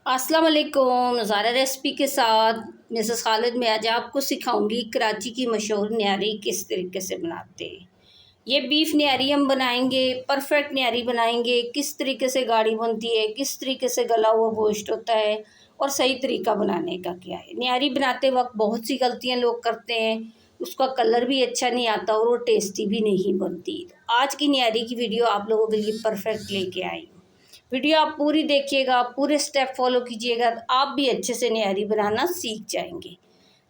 अस्सलाम वालेकुम। ज़ारा रेसिपी के साथ मिसेस खालिद में आज आपको सिखाऊंगी कराची की मशहूर न्यारी किस तरीके से बनाते हैं। ये बीफ न्यारी हम बनाएंगे, परफेक्ट न्यारी बनाएंगे। किस तरीके से गाढ़ी बनती है, किस तरीके से गला हुआ गोश्त होता है और सही तरीका बनाने का क्या है। न्यारी बनाते वक्त बहुत सी गलतियाँ लोग करते हैं, उसका कलर भी अच्छा नहीं आता और वो टेस्टी भी नहीं बनती। तो आज की न्यारी की वीडियो आप लोगों के लिए परफेक्ट लेके आई हूँ। वीडियो आप पूरी देखिएगा, पूरे स्टेप फॉलो कीजिएगा, तो आप भी अच्छे से न्यारी बनाना सीख जाएंगे।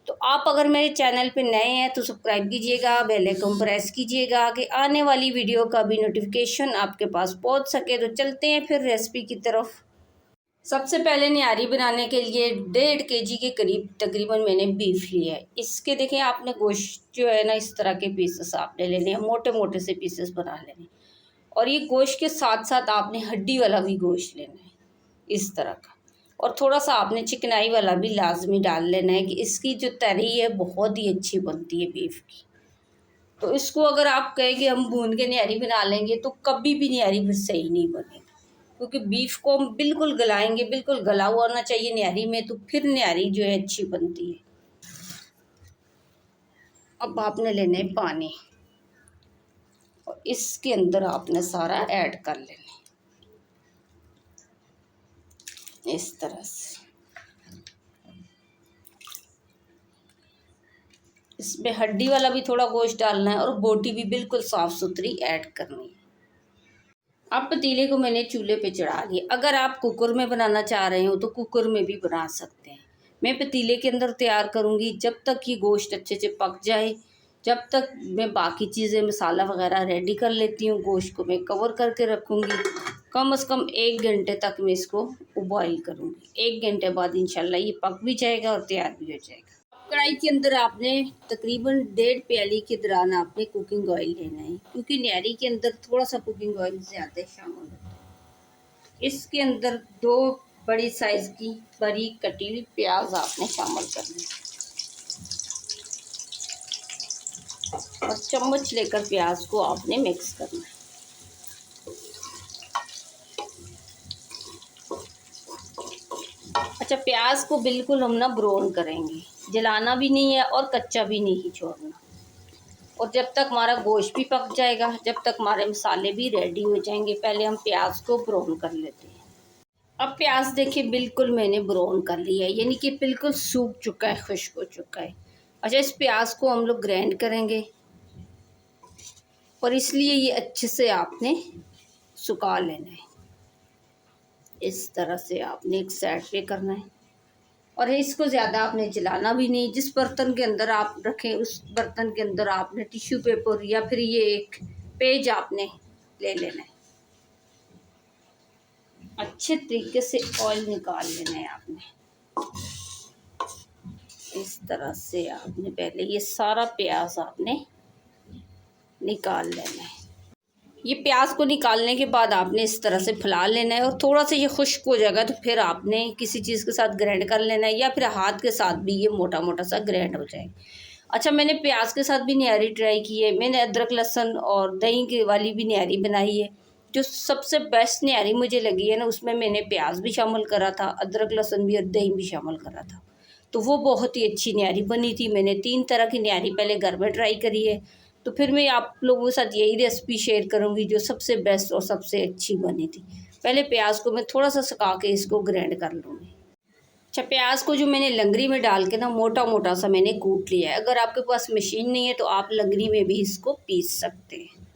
तो आप अगर मेरे चैनल पे नए हैं तो सब्सक्राइब कीजिएगा, बेल आइकन प्रेस कीजिएगा कि आने वाली वीडियो का भी नोटिफिकेशन आपके पास पहुंच सके। तो चलते हैं फिर रेसिपी की तरफ। सबसे पहले न्यारी बनाने के लिए 1.5 kg के करीब तकरीबन मैंने बीफ लिया है। इसके देखें, आपने गोश्त जो है ना, इस तरह के पीसेस आपने लेने हैं, मोटे मोटे से पीसेस बना लेने। और ये गोश्त के साथ साथ आपने हड्डी वाला भी गोश्त लेना है, इस तरह का। और थोड़ा सा आपने चिकनाई वाला भी लाजमी डाल लेना है कि इसकी जो तरी है बहुत ही अच्छी बनती है बीफ की। तो इसको अगर आप कहें कि हम भून के न्यारी बना लेंगे तो कभी भी न्यारी फिर सही नहीं बनेगी, क्योंकि बीफ को हम बिल्कुल गलाएंगे, बिल्कुल गला हुआ होना चाहिए न्यारी में, तो फिर न्यारी जो है अच्छी बनती है। अब आपने लेना है पानी और इसके अंदर आपने सारा ऐड कर लेना है इस तरह से। इसमें हड्डी वाला भी थोड़ा गोश्त डालना है और बोटी भी बिल्कुल साफ़ सुथरी ऐड करनी है। अब पतीले को मैंने चूल्हे पे चढ़ा दिया। अगर आप कुकर में बनाना चाह रहे हो तो कुकर में भी बना सकते हैं। मैं पतीले के अंदर तैयार करूँगी जब तक ये गोश्त अच्छे से पक जाए। जब तक मैं बाकी चीज़ें मसाला वगैरह रेडी कर लेती हूँ, गोश्त को मैं कवर करके रखूँगी। कम से कम 1 घंटे तक मैं इसको बॉईल करूँगी। 1 घंटे बाद इंशाल्लाह ये पक भी जाएगा और तैयार भी हो जाएगा। कढ़ाई के अंदर आपने तकरीबन 1.5 प्याली के दौरान आपने कुकिंग ऑयल लेना है, क्योंकि न्यारी के अंदर थोड़ा सा कुकिंग ऑयल ज़्यादा शामिल होता है। इसके अंदर 2 बड़ी साइज़ की बारीक कटी हुई प्याज आपने शामिल करनी है और चम्मच लेकर प्याज को आपने मिक्स करना है। अच्छा, प्याज को बिल्कुल हम ना ब्राउन करेंगे, जलाना भी नहीं है और कच्चा भी नहीं छोड़ना। और जब तक हमारा गोश्त भी पक जाएगा, जब तक हमारे मसाले भी रेडी हो जाएंगे, पहले हम प्याज को ब्राउन कर लेते हैं। अब प्याज देखिए बिल्कुल मैंने ब्राउन कर लिया है, यानी कि बिल्कुल सूख चुका है, खुश्क हो चुका है। अच्छा, इस प्याज को हम लोग ग्राइंड करेंगे और इसलिए ये अच्छे से आपने सुखा लेना है। इस तरह से आपने एक साइड पे करना है और इसको ज़्यादा आपने जलाना भी नहीं। जिस बर्तन के अंदर आप रखें उस बर्तन के अंदर आपने टिश्यू पेपर या फिर ये एक पेज आपने ले लेना है। अच्छे तरीके से ऑयल निकाल लेना है आपने। इस तरह से आपने पहले ये सारा प्याज आपने निकाल लेना है। ये प्याज को निकालने के बाद आपने इस तरह से फैला लेना है और थोड़ा सा ये खुश्क हो जाएगा तो फिर आपने किसी चीज़ के साथ ग्राइंड कर लेना है, या फिर हाथ के साथ भी ये मोटा मोटा सा ग्राइंड हो जाएगा। अच्छा, मैंने प्याज के साथ भी न्यारी ट्राई की है। मैंने अदरक लहसुन और दही की वाली भी न्यारी बनाई है। जो सबसे बेस्ट न्यारी मुझे लगी है ना, उसमें मैंने प्याज भी शामिल करा था, अदरक लहसुन भी और दही भी शामिल करा था, तो वो बहुत ही अच्छी न्यारी बनी थी। मैंने 3 तरह की न्यारी पहले घर में ट्राई करी है, तो फिर मैं आप लोगों के साथ यही रेसिपी शेयर करूंगी जो सबसे बेस्ट और सबसे अच्छी बनी थी। पहले प्याज को मैं थोड़ा सा सुखा के इसको ग्राइंड कर लूँगी। अच्छा, प्याज को जो मैंने लंगरी में डाल के ना मोटा मोटा सा मैंने कूट लिया है। अगर आपके पास मशीन नहीं है तो आप लंगरी में भी इसको पीस सकते हैं।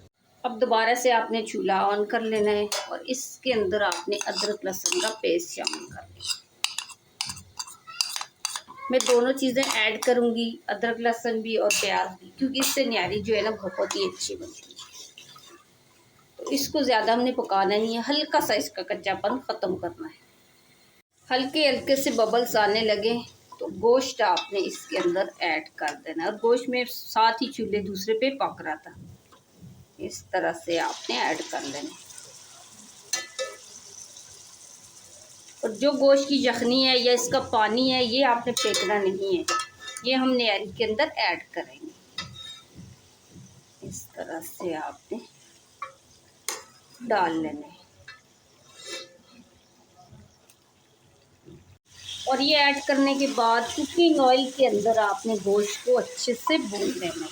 अब दोबारा से आपने चूल्हा ऑन कर लेना है और इसके अंदर आपने अदरक लहसुन का पेस्ट शामिल कर लेना। मैं दोनों चीज़ें ऐड करूँगी, अदरक लहसुन भी और प्याज भी, क्योंकि इससे न्यारी जो है ना बहुत ही अच्छी बनती है। तो इसको ज़्यादा हमने पकाना नहीं है, हल्का सा इसका कच्चापन ख़त्म करना है। हल्के हल्के से बबल्स आने लगे तो गोश्त आपने इसके अंदर ऐड कर देना है। और गोश्त में साथ ही चूल्हे दूसरे पे पक रहा था, इस तरह से आपने ऐड कर लेना। और जो गोश्त की यखनी है या इसका पानी है ये आपने फेंकना नहीं है, ये हम न्यारी के अंदर ऐड करेंगे। इस तरह से आपने डाल लेने। और ये ऐड करने के बाद कुकिंग ऑयल के अंदर आपने गोश्त को अच्छे से भून लेना है।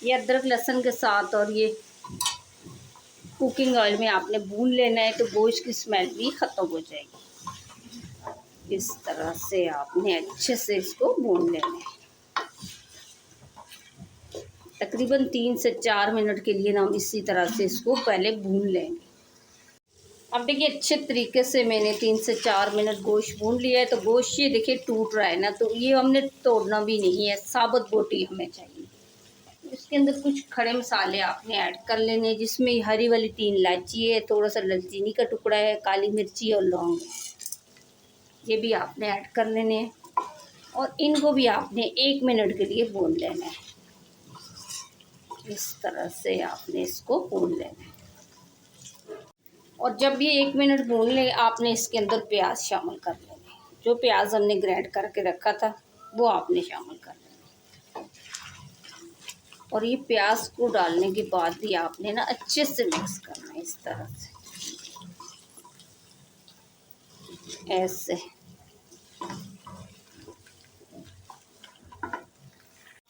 ये अदरक लहसुन के साथ और ये कुकिंग ऑयल में आपने भून लेना है, तो गोश्त की स्मेल भी ख़त्म हो जाएगी। इस तरह से आपने अच्छे से इसको भून लेना है। तकरीबन 3 से 4 मिनट के लिए ना हम इसी तरह से इसको पहले भून लेंगे। अब देखिए अच्छे तरीके से मैंने 3 से 4 मिनट गोश्त भून लिया है। तो गोश्त ये देखिए टूट रहा है ना, तो ये हमने तोड़ना भी नहीं है, साबुत बोटी हमें चाहिए। इसके अंदर कुछ खड़े मसाले आपने ऐड कर लेने हैं, जिसमें हरी वाली 3 इलायची है, थोड़ा सा दालचीनी का टुकड़ा है, काली मिर्ची और लौंग, ये भी आपने ऐड कर लेने हैं। और इनको भी आपने 1 मिनट के लिए भून लेना है। इस तरह से आपने इसको भून लेना है। और जब ये 1 मिनट भून ले, आपने इसके अंदर प्याज शामिल कर लेना है। जो प्याज हमने ग्राइंड करके रखा था वो आपने शामिल कर लेना है। और ये प्याज को डालने के बाद भी आपने ना अच्छे से मिक्स करना है, इस तरह से ऐसे।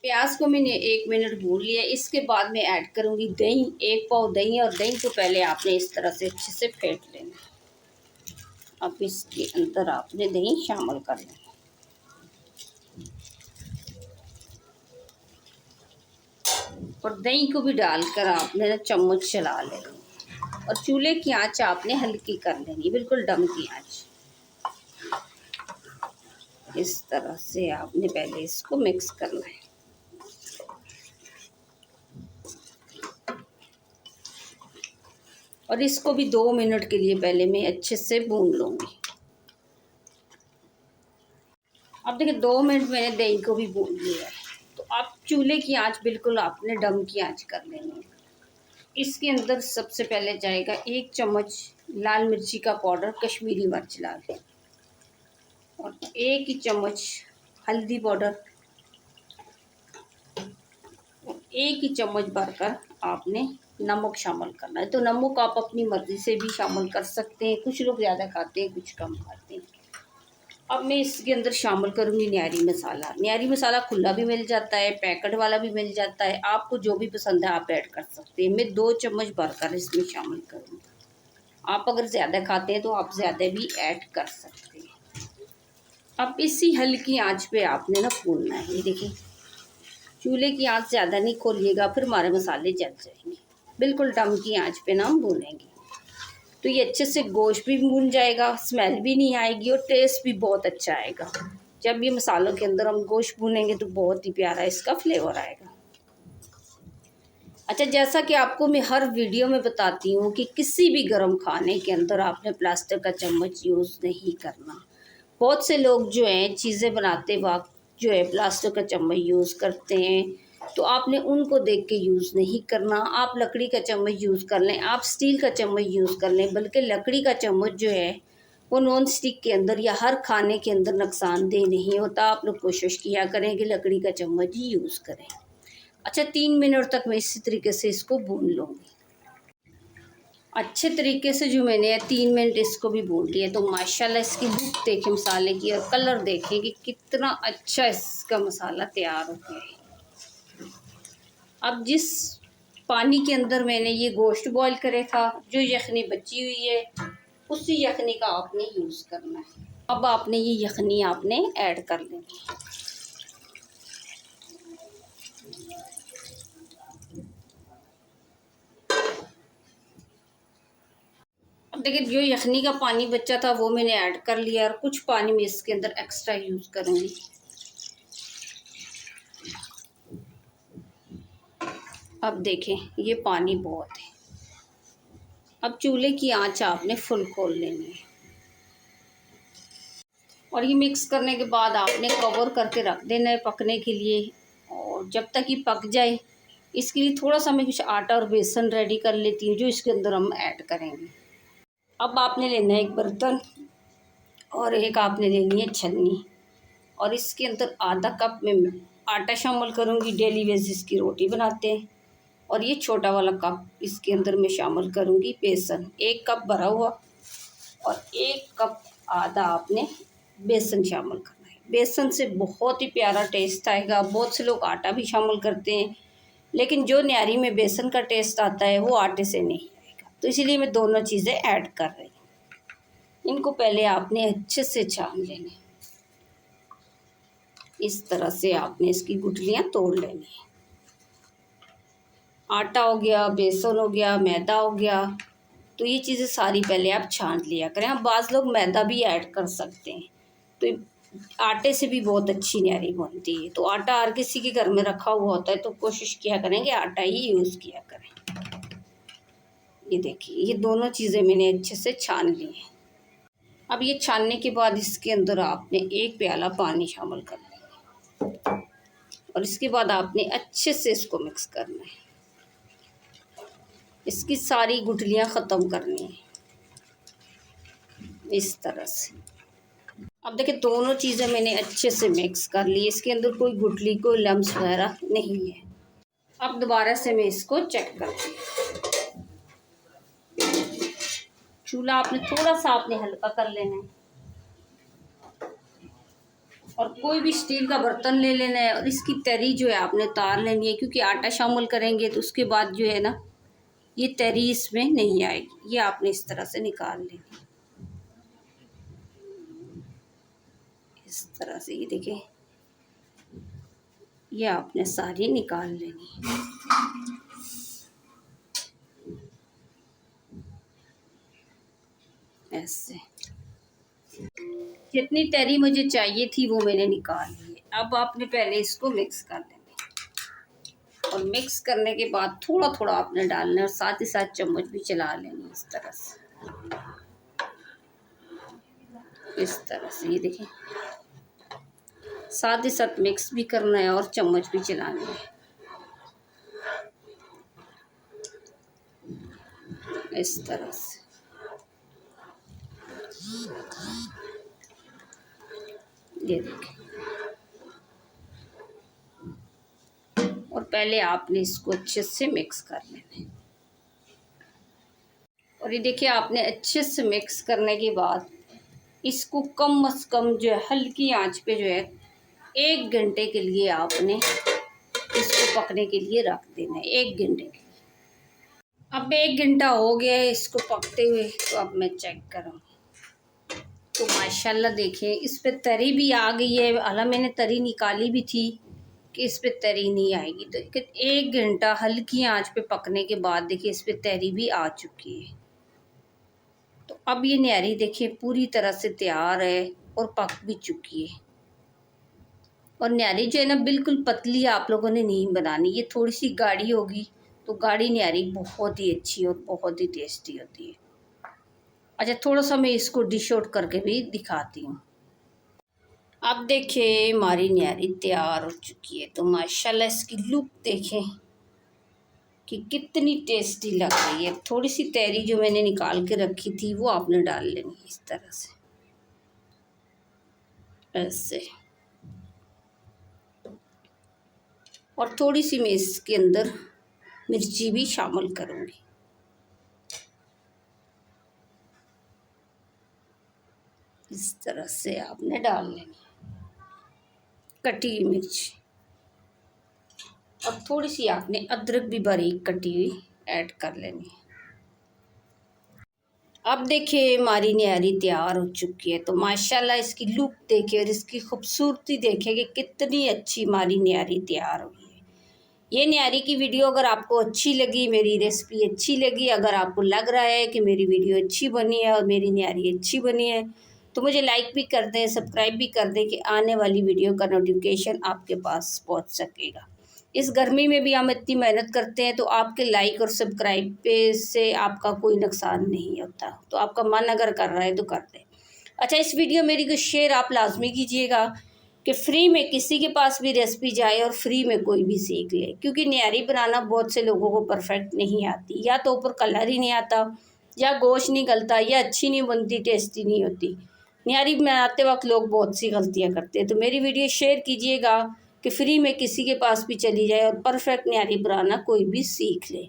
प्याज को मैंने 1 मिनट भून लिया। इसके बाद मैं ऐड करूँगी दही, 1 पाव दही। और दही को पहले आपने इस तरह से अच्छे से फेंट लेना। अब इसके अंदर आपने दही शामिल कर लेना और दही को भी डालकर आपने ना चम्मच चला लेना। और चूल्हे की आंच आपने हल्की कर लेनी, बिल्कुल डम की आंच। इस तरह से आपने पहले इसको मिक्स करना है। और इसको भी 2 मिनट के लिए पहले मैं अच्छे से भून लूँगी। अब देखिए 2 मिनट मैंने दही को भी भून लिया है। तो आप चूल्हे की आंच बिल्कुल आपने डम की आंच कर लेनी है। इसके अंदर सबसे पहले जाएगा 1 चम्मच लाल मिर्ची का पाउडर, कश्मीरी मिर्च लाल, और 1 ही चम्मच हल्दी पाउडर, और 1 ही चम्मच भरकर आपने नमक शामिल करना है। तो नमक आप अपनी मर्ज़ी से भी शामिल कर सकते हैं, कुछ लोग ज़्यादा खाते हैं, कुछ कम खाते हैं। अब मैं इसके अंदर शामिल करूँगी न्यारी मसाला। न्यारी मसाला खुला भी मिल जाता है, पैकेट वाला भी मिल जाता है, आपको जो भी पसंद है आप ऐड कर सकते हैं। मैं 2 चम्मच भरकर इसमें शामिल करूँगी। आप अगर ज़्यादा खाते हैं तो आप ज़्यादा भी ऐड कर सकते हैं। अब इसी हल्की आंच पे आपने ना भूनना है। ये देखिए चूल्हे की आंच ज़्यादा नहीं खोलिएगा, फिर हमारे मसाले जल जाएंगे। बिल्कुल डम की आंच पे ना हम भूनेंगे, तो ये अच्छे से गोश्त भी भून जाएगा, स्मेल भी नहीं आएगी और टेस्ट भी बहुत अच्छा आएगा। जब ये मसालों के अंदर हम गोश्त भूनेंगे तो बहुत ही प्यारा इसका फ्लेवर आएगा। अच्छा, जैसा कि आपको मैं हर वीडियो में बताती हूँ कि किसी भी गर्म खाने के अंदर आपने प्लास्टिक का चम्मच यूज़ नहीं करना। बहुत से लोग जो हैं चीज़ें बनाते वक्त जो है प्लास्टिक का चम्मच यूज़ करते हैं, तो आपने उनको देख के यूज़ नहीं करना। आप लकड़ी का चम्मच यूज़ कर लें, आप स्टील का चम्मच यूज़ कर लें, बल्कि लकड़ी का चम्मच जो है वो नॉन स्टिक के अंदर या हर खाने के अंदर नुकसानदेह नहीं होता। आप लोग कोशिश किया करें कि लकड़ी का चम्मच ही यूज़ करें। अच्छा, 3 मिनट तक मैं इसी तरीके से इसको भून लूँगी। अच्छे तरीके से जो मैंने 3 मिनट इसको भी भून लिया, तो माशाल्लाह इसकी लुक देखें मसाले की और कलर देखें कि कितना अच्छा इसका मसाला तैयार हो गया है। अब जिस पानी के अंदर मैंने ये गोश्त बॉईल करे था, जो यखनी बची हुई है, उसी यखनी का आपने यूज़ करना है। अब आपने ये यखनी आपने ऐड कर लेनी है। अब देखिए जो यखनी का पानी बचा था वो मैंने ऐड कर लिया, और कुछ पानी में इसके अंदर एक्स्ट्रा यूज़ करूँगी। अब देखें ये पानी बहुत है। अब चूल्हे की आंच आपने फुल खोल लेनी है, और ये मिक्स करने के बाद आपने कवर करके रख देना है पकने के लिए। और जब तक ये पक जाए, इसके लिए थोड़ा सा मैं कुछ आटा और बेसन रेडी कर लेती हूँ, जो इसके अंदर हम ऐड करेंगे। अब आपने लेना है एक बर्तन, और एक आपने लेनी है छन्नी, और इसके अंदर आधा कप में आटा शामिल करूँगी। डेली बेसिस की रोटी बनाते हैं। और ये छोटा वाला कप इसके अंदर मैं शामिल करूँगी बेसन, 1 कप भरा हुआ, और 1 कप आधा आपने बेसन शामिल करना है। बेसन से बहुत ही प्यारा टेस्ट आएगा। बहुत से लोग आटा भी शामिल करते हैं, लेकिन जो न्यारी में बेसन का टेस्ट आता है वो आटे से नहीं आएगा। तो इसीलिए मैं दोनों चीज़ें ऐड कर रही हूँ। इनको पहले आपने अच्छे से छान लेना। इस तरह से आपने इसकी गुठलियाँ तोड़ लेनी है। आटा हो गया, बेसन हो गया, मैदा हो गया, तो ये चीज़ें सारी पहले आप छान लिया करें। अब बाज़ लोग मैदा भी ऐड कर सकते हैं, तो आटे से भी बहुत अच्छी न्यारी बनती है। तो आटा हर किसी के घर में रखा हुआ होता है, तो कोशिश किया करें कि आटा ही यूज़ किया करें। ये देखिए, ये दोनों चीज़ें मैंने अच्छे से छान ली हैं। अब ये छानने के बाद इसके अंदर आपने 1 प्याला पानी शामिल कर लिया और इसके बाद आपने अच्छे से इसको मिक्स करना है। इसकी सारी गुठलियाँ ख़त्म करनी है इस तरह से। अब देखिए, दोनों चीज़ें मैंने अच्छे से मिक्स कर ली। इसके अंदर कोई गुठली, कोई लम्स वगैरह नहीं है। अब दोबारा से मैं इसको चेक करती हूँ। चूल्हा आपने थोड़ा सा हल्का कर लेना है और कोई भी स्टील का बर्तन ले लेना है और इसकी तरी जो है आपने उतार लेनी है, क्योंकि आटा शामिल करेंगे तो उसके बाद जो है ना, ये तरी इसमें नहीं आएगी। ये आपने इस तरह से निकाल लेनी है। इस तरह से ये देखिए, ये आपने सारी निकाल लेनी है। ऐसे जितनी तरी मुझे चाहिए थी वो मैंने निकाल ली है। अब आपने पहले इसको मिक्स कर लेना और मिक्स करने के बाद थोड़ा थोड़ा आपने डालना है और साथ ही साथ चम्मच भी चला लेनी इस तरह से। इस तरह से ये देखिए, साथ ही साथ मिक्स भी करना है और चम्मच भी चलानी है इस तरह से। ये देखिए, और पहले आपने इसको अच्छे से मिक्स कर लेना है। और ये देखिए, आपने अच्छे से मिक्स करने के बाद इसको कम से कम जो है हल्की आंच पे जो है 1 घंटे के लिए आपने इसको पकने के लिए रख देना है। 1 घंटे के लिए। अब 1 घंटा हो गया है इसको पकते हुए, तो अब मैं चेक करूँगी तो माशाल्लाह देखिए, इस पे तरी भी आ गई है। हालांकि मैंने तरी निकाली भी थी कि इस पे तरी नहीं आएगी, तो 1 घंटा हल्की आंच पे पकने के बाद देखिए इस पे तरी भी आ चुकी है। तो अब ये न्यारी देखिए पूरी तरह से तैयार है और पक भी चुकी है। और न्यारी जो है ना, बिल्कुल पतली आप लोगों ने नहीं बनानी, ये थोड़ी सी गाढ़ी होगी, तो गाढ़ी न्यारी बहुत ही अच्छी और बहुत ही टेस्टी होती है। अच्छा, थोड़ा सा मैं इसको डिश आउट करके भी दिखाती हूँ। अब देखिए, हमारी न्यारी तैयार हो चुकी है। तो माशाल्लाह इसकी लुक देखें कि कितनी टेस्टी लग रही है। थोड़ी सी तरी जो मैंने निकाल के रखी थी वो आपने डाल लेनी है इस तरह से, ऐसे। और थोड़ी सी मैं इसके अंदर मिर्ची भी शामिल करूँगी। इस तरह से आपने डाल लेनी कटी हुई मिर्च, और थोड़ी सी आपने अदरक भी बारीक कटी हुई ऐड कर लेनी है। अब देखिए, हमारी न्यारी तैयार हो चुकी है। तो माशाल्लाह इसकी लुक देखिए और इसकी खूबसूरती देखिए कि कितनी अच्छी हमारी न्यारी तैयार हुई है। ये न्यारी की वीडियो अगर आपको अच्छी लगी, मेरी रेसिपी अच्छी लगी, अगर आपको लग रहा है कि मेरी वीडियो अच्छी बनी है और मेरी न्यारी अच्छी बनी है, तो मुझे लाइक भी कर दें, सब्सक्राइब भी कर दें कि आने वाली वीडियो का नोटिफिकेशन आपके पास पहुंच सकेगा। इस गर्मी में भी हम इतनी मेहनत करते हैं, तो आपके लाइक और सब्सक्राइब पे से आपका कोई नुकसान नहीं होता। तो आपका मन अगर कर रहा है तो कर दें। अच्छा, इस वीडियो मेरी को शेयर आप लाजमी कीजिएगा कि फ्री में किसी के पास भी रेसिपी जाए और फ्री में कोई भी सीख ले, क्योंकि न्यारी बनाना बहुत से लोगों को परफेक्ट नहीं आती। या तो ऊपर कलर ही नहीं आता, या गोश्त नहीं गलता, या अच्छी नहीं बनती, टेस्टी नहीं होती। न्यारी बनाते वक्त लोग बहुत सी गलतियाँ करते हैं। तो मेरी वीडियो शेयर कीजिएगा कि फ्री में किसी के पास भी चली जाए और परफेक्ट न्यारी बनाना कोई भी सीख ले।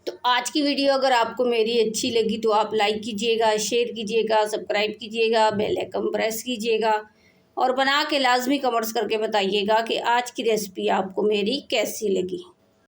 तो आज की वीडियो अगर आपको मेरी अच्छी लगी तो आप लाइक कीजिएगा, शेयर कीजिएगा, सब्सक्राइब कीजिएगा, बेल आइकन प्रेस कीजिएगा और बना के लाजमी कमेंट्स करके बताइएगा कि आज की रेसिपी आपको मेरी कैसी लगी।